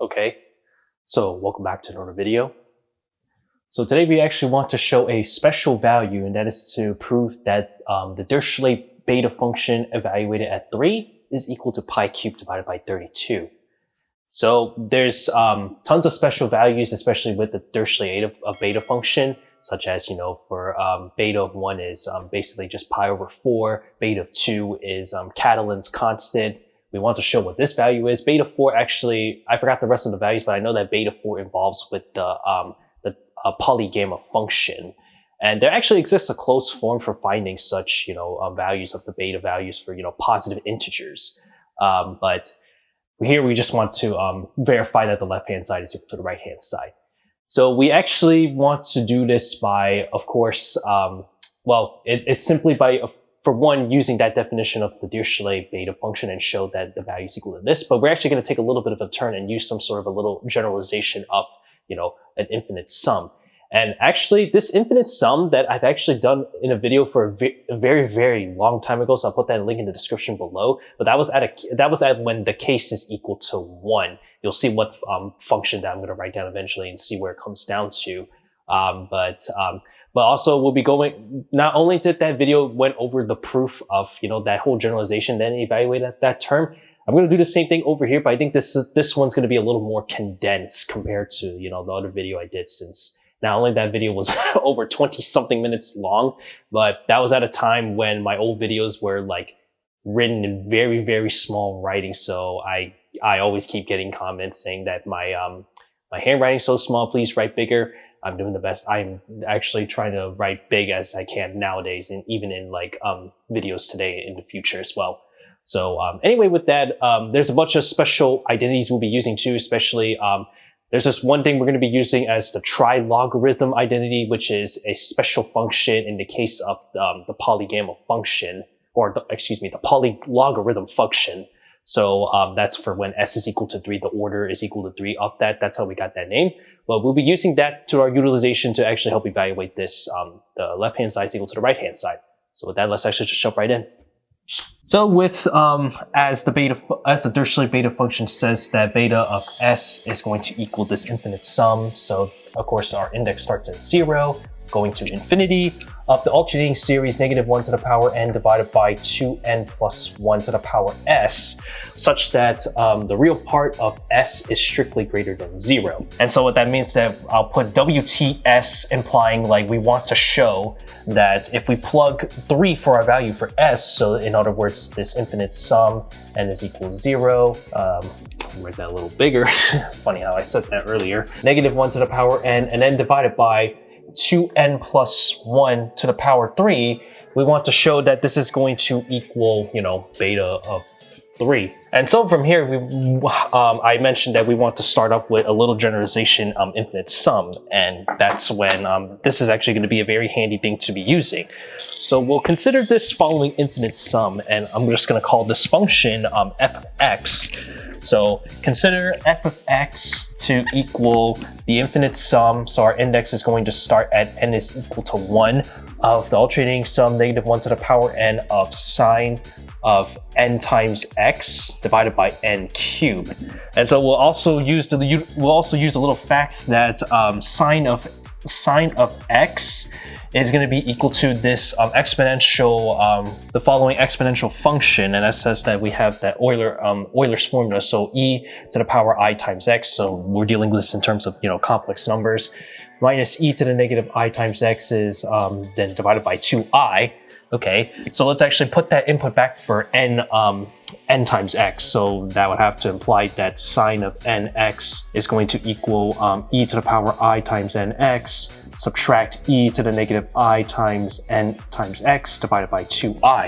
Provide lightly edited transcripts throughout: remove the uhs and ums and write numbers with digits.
Okay, so welcome back to another video. So today we actually want to show a special value, and that is to prove that the Dirichlet beta function evaluated at 3 is equal to pi cubed divided by 32. So there's tons of special values, especially with the Dirichlet beta function, such as, for beta of 1 is basically just pi over 4, beta of 2 is Catalan's constant. We want to show what this value is. Beta 4 actually, I forgot the rest of the values, but I know that beta 4 involves with the polygamma function. And there actually exists a closed form for finding such, values of the beta values for, positive integers. But here we just want to verify that the left-hand side is equal to the right-hand side. So we actually want to do this by, of course, it's simply by, for one, using that definition of the Dirichlet beta function and show that the value is equal to this. But we're actually going to take a little bit of a turn and use some sort of a little generalization of, an infinite sum. And actually, this infinite sum that I've actually done in a video for a very, very long time ago, so I'll put that link in the description below. But that was at when the case is equal to 1. You'll see what function that I'm going to write down eventually and see where it comes down to. But also we'll be going, not only did that video went over the proof of, that whole generalization, then evaluate that term. I'm going to do the same thing over here, but I think this one's going to be a little more condensed compared to, the other video I did, since not only that video was over 20 something minutes long, but that was at a time when my old videos were like written in very, very small writing. So I always keep getting comments saying that my handwriting is so small, please write bigger. I'm doing the best. I'm actually trying to write big as I can nowadays, and even in videos today in the future as well. So anyway, with that, there's a bunch of special identities we'll be using too, especially there's this one thing we're going to be using as the trilogarithm identity, which is a special function in the case of the polygamma function, or the polylogarithm function. So that's for when s is equal to 3, the order is equal to 3 of that. That's how we got that name. But we'll be using that to our utilization to actually help evaluate this. The left-hand side is equal to the right-hand side. So with that, let's actually just jump right in. So with as the Dirichlet beta function says that beta of s is going to equal this infinite sum. So of course our index starts at 0, going to infinity of the alternating series -1 to the power n divided by 2n plus 1 to the power s, such that the real part of s is strictly greater than 0. And so what that means that I'll put WTS, implying like we want to show that if we plug 3 for our value for s, so in other words, this infinite sum n is equal to 0, write that a little bigger. Funny how I said that earlier. -1 to the power n, and then divided by 2n plus 1 to the power 3, we want to show that this is going to equal, beta of 3. And so from here, I mentioned that we want to start off with a little generalization infinite sum, and that's when this is actually going to be a very handy thing to be using. So we'll consider this following infinite sum, and I'm just going to call this function f of x. So consider f of x to equal the infinite sum. So our index is going to start at n is equal to 1 of the alternating sum -1 to the power n of sine of n times x divided by n cubed. And so we'll also use a little fact that sine of x is going to be equal to this the following exponential function, and that says that we have that Euler's formula, so e to the power I times x. So we're dealing with this in terms of complex numbers. Minus e to the -I times x is then divided by 2I. Okay, so let's actually put that input back for n times x. So that would have to imply that sine of nx is going to equal e to the power I times nx, subtract e to the -I times n times x divided by 2I.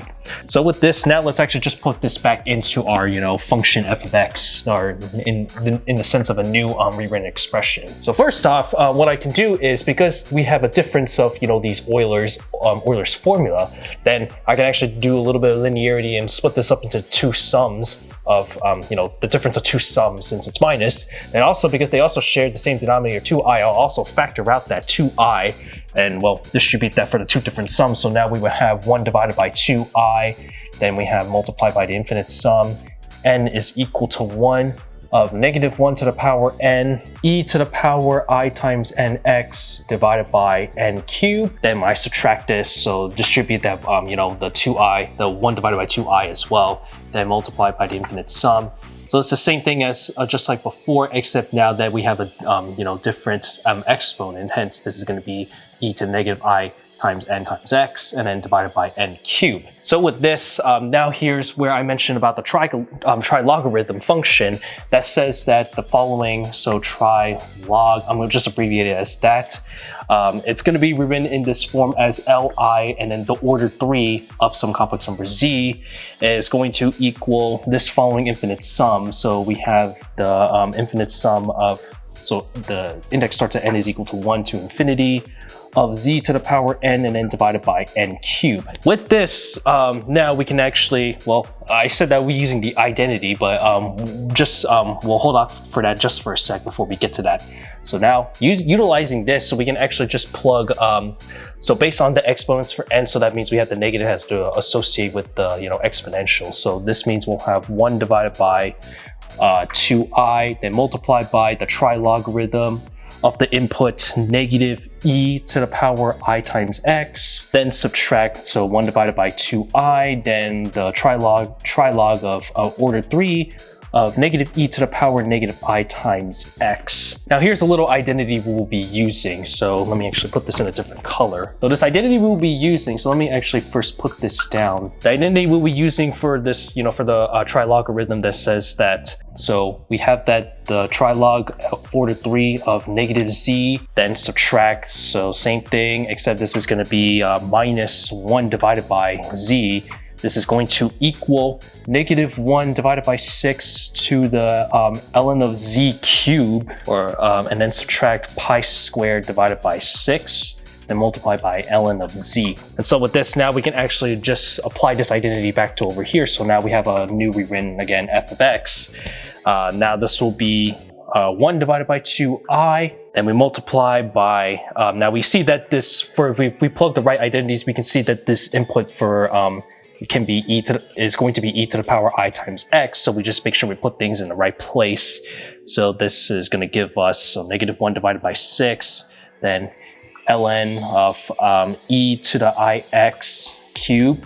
So with this, now let's actually just put this back into our, function f of x, or in the sense of a new rewritten expression. So first off, what I can do is, because we have a difference of, these Euler's formula, then I can actually do a little bit of linearity and split this up into two sums of, the difference of two sums, since it's minus. And also because they also share the same denominator, 2i, I'll also factor out that 2i and, well, distribute that for the two different sums. So now we would have 1 divided by 2i, then we have multiplied by the infinite sum, n is equal to 1, of -1 to the power n e to the power I times nx divided by n cubed. Then I subtract this, so distribute that, you know, the 2i, the 1 divided by 2i as well, then multiply by the infinite sum. So it's the same thing as just like before, except now that we have a you know, different exponent. Hence, this is going to be e to the negative I times n times x, and then divided by n cubed. So with this, now here's where I mentioned about the trilogarithm function that says that the following, so trilog, I'm going to just abbreviate it as that. It's going to be written in this form as Li, and then the order 3 of some complex number z is going to equal this following infinite sum. So we have the infinite sum of, so the index starts at n is equal to 1 to infinity, of z to the power n, and then divided by n cubed. With this, now we can actually, well, I said that we're using the identity, but we'll hold off for that just for a sec before we get to that. So now, utilizing this, so we can actually just plug, so based on the exponents for n, so that means we have the negative has to associate with the, you know, exponential. So this means we'll have 1 divided by 2i, then multiplied by the trilogarithm of the input negative e to the power I times x, then subtract, so 1 divided by 2i, then the trilog of order 3 of negative e to the power negative I times x. Now here's a little identity we will be using. So let me actually put this in a different color. So this identity we will be using, so let me actually first put this down. The identity we'll be using for this, you know, for the trilogarithm that says that, so we have that the trilog order 3 of negative z, then subtract, so same thing, except this is going to be minus 1 divided by z. This is going to equal -1 divided by 6 to the ln of z cubed, or and then subtract pi squared divided by 6, then multiply by ln of z. And so with this, now we can actually just apply this identity back to over here. So now we have a new rewritten again f of x. Now this will be 1 divided by 2i, then we multiply by, now we see that this, for if we plug the right identities, we can see that this input for can be is going to be e to the power I times x. So we just make sure we put things in the right place. So this is going to give us, so -1 divided by 6, then ln of e to the ix cubed,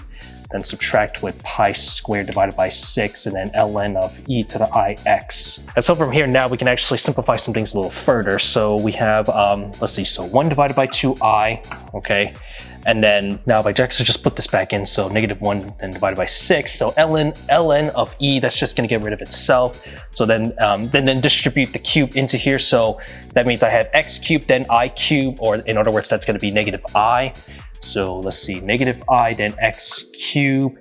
then subtract with pi squared divided by 6, and then ln of e to the ix. And so from here, now we can actually simplify some things a little further. So we have, let's see, so 1 divided by 2i, okay? And then now if I just put this back in, so -1 then divided by 6. So ln of e, that's just going to get rid of itself. So then distribute the cube into here. So that means I have x cubed, then I cubed, or in other words, that's going to be -i. So let's see, -i, then x cubed,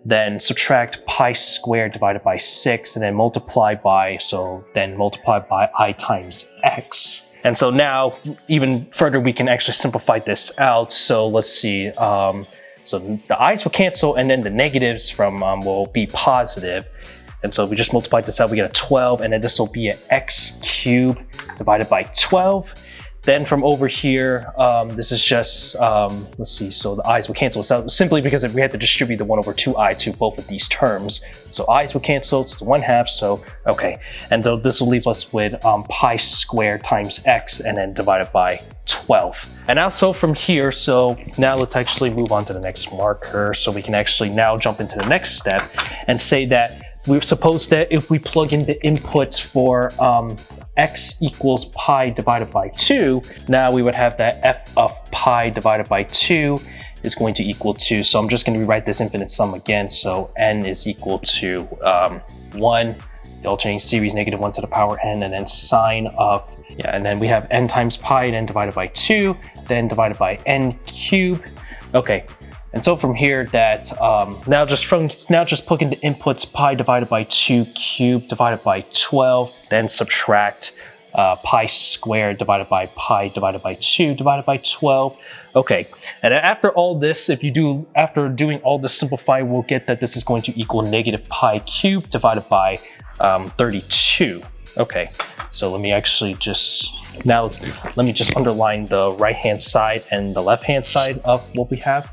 then subtract pi squared divided by 6, and then multiply by, so then multiply by I times x. And so now, even further, we can actually simplify this out. So let's see, so the i's will cancel, and then the negatives from will be positive. And so we just multiply this out, we get a 12, and then this will be an x cubed divided by 12. Then from over here, this is just, let's see, so the i's will cancel us out simply because we had to distribute the 1 over 2i to both of these terms. So i's will cancel, so it's 1/2, so okay. And so this will leave us with pi squared times x, and then divided by 12. And now, so from here, so now let's actually move on to the next marker. So we can actually now jump into the next step and say that we're supposed that if we plug in the inputs for x equals pi divided by 2, now we would have that f of pi divided by 2 is going to equal 2. So I'm just going to rewrite this infinite sum again. So n is equal to 1, the alternating series -1 to the power n, and then sine of, yeah, and then we have n times pi, then divided by 2, then divided by n cubed. Okay. And so from here, that now just plug in the inputs pi divided by 2 cubed divided by 12, then subtract pi squared divided by pi divided by 2 divided by 12. Okay, and after all this, after doing all this simplifying, we'll get that this is going to equal -pi cubed divided by 32. Okay, so let me actually let me just underline the right hand side and the left hand side of what we have.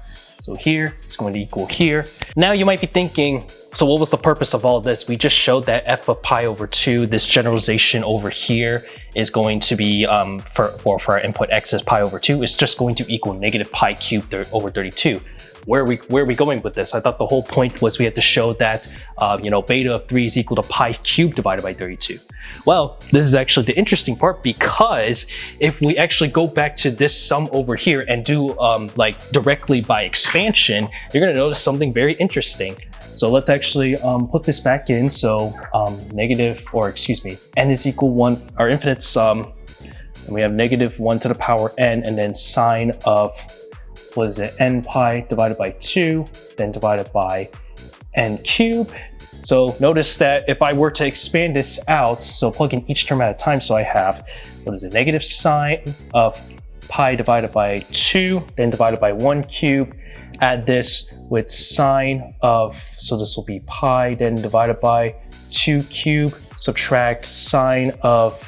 So here, it's going to equal here. Now you might be thinking, So what was the purpose of all this? We just showed that f of pi over 2, this generalization over here is going to be, for our input x is pi over 2, is just going to equal negative pi cubed over 32. Where are we going with this? I thought the whole point was we had to show that, beta of 3 is equal to pi cubed divided by 32. Well, this is actually the interesting part, because if we actually go back to this sum over here and do like directly by expansion, you're going to notice something very interesting. So let's actually put this back in. So n is equal 1, our infinite sum, and we have negative 1 to the power n, and then sine of, what is it, n pi divided by 2, then divided by n cubed. So notice that if I were to expand this out, so plug in each term at a time, so I have, what is it, negative sine of pi divided by 2, then divided by 1 cubed, add this with sine of, so this will be pi, then divided by 2 cubed, subtract sine of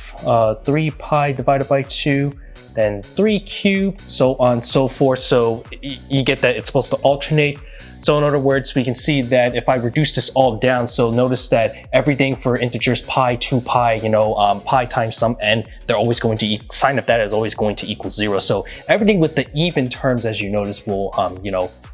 3 pi divided by 2, then 3 cubed, so on and so forth. So you get that it's supposed to alternate. So in other words, we can see that if I reduce this all down, so notice that everything for integers pi, 2 pi, pi times some n, they're always going to, sine of that is always going to equal 0. So everything with the even terms, as you notice, will,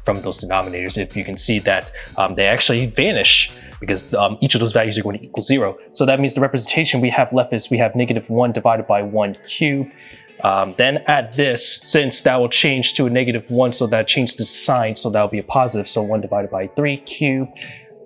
from those denominators, if you can see that they actually vanish, because each of those values are going to equal 0. So that means the representation we have left is we have negative 1 divided by 1 cubed. Then add this, since that will change to a negative 1, so that changes the sign, so that will be a positive, so 1 divided by 3 cubed.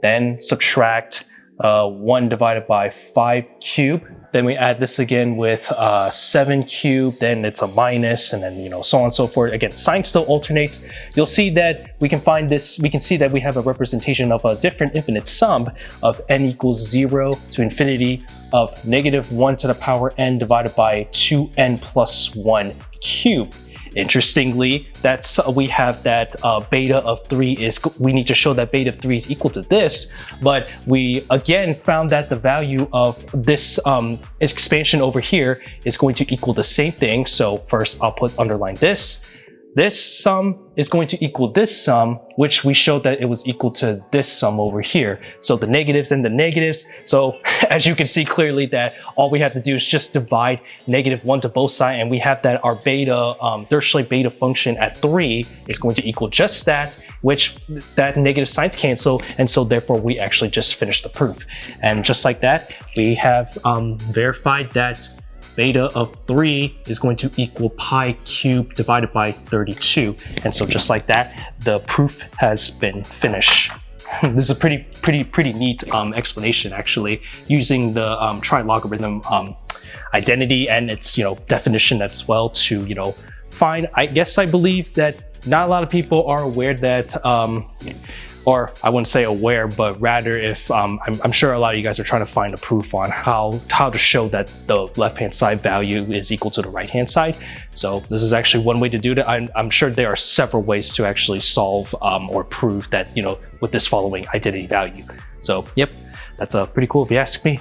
Then subtract 1 divided by 5 cubed. Then we add this again with 7 cubed, then it's a minus, and then so on and so forth. Again, sign still alternates. You'll see that we can find this, we can see that we have a representation of a different infinite sum of n equals 0 to infinity of negative 1 to the power n divided by 2n plus 1 cubed. Interestingly, we have that beta of 3 is, we need to show that beta of 3 is equal to this, but we again found that the value of this expansion over here is going to equal the same thing. So first I'll underline this. This sum is going to equal this sum, which we showed that it was equal to this sum over here. So the negatives and the negatives. So as you can see clearly that all we have to do is just divide negative 1 to both sides, and we have that our beta, Dirichlet beta function at 3 is going to equal just that, which that negative signs cancel, and so therefore we actually just finished the proof. And just like that, we have verified that beta of 3 is going to equal pi cubed divided by 32. And so just like that, the proof has been finished. This is a pretty neat explanation, actually, using the trilogarithm identity and its definition as well to find. I believe that not a lot of people are aware that or I wouldn't say aware, but rather if I'm sure a lot of you guys are trying to find a proof on how to show that the left-hand side value is equal to the right-hand side. So this is actually one way to do that. I'm sure there are several ways to actually solve or prove that, with this following identity value. So yep, that's pretty cool if you ask me.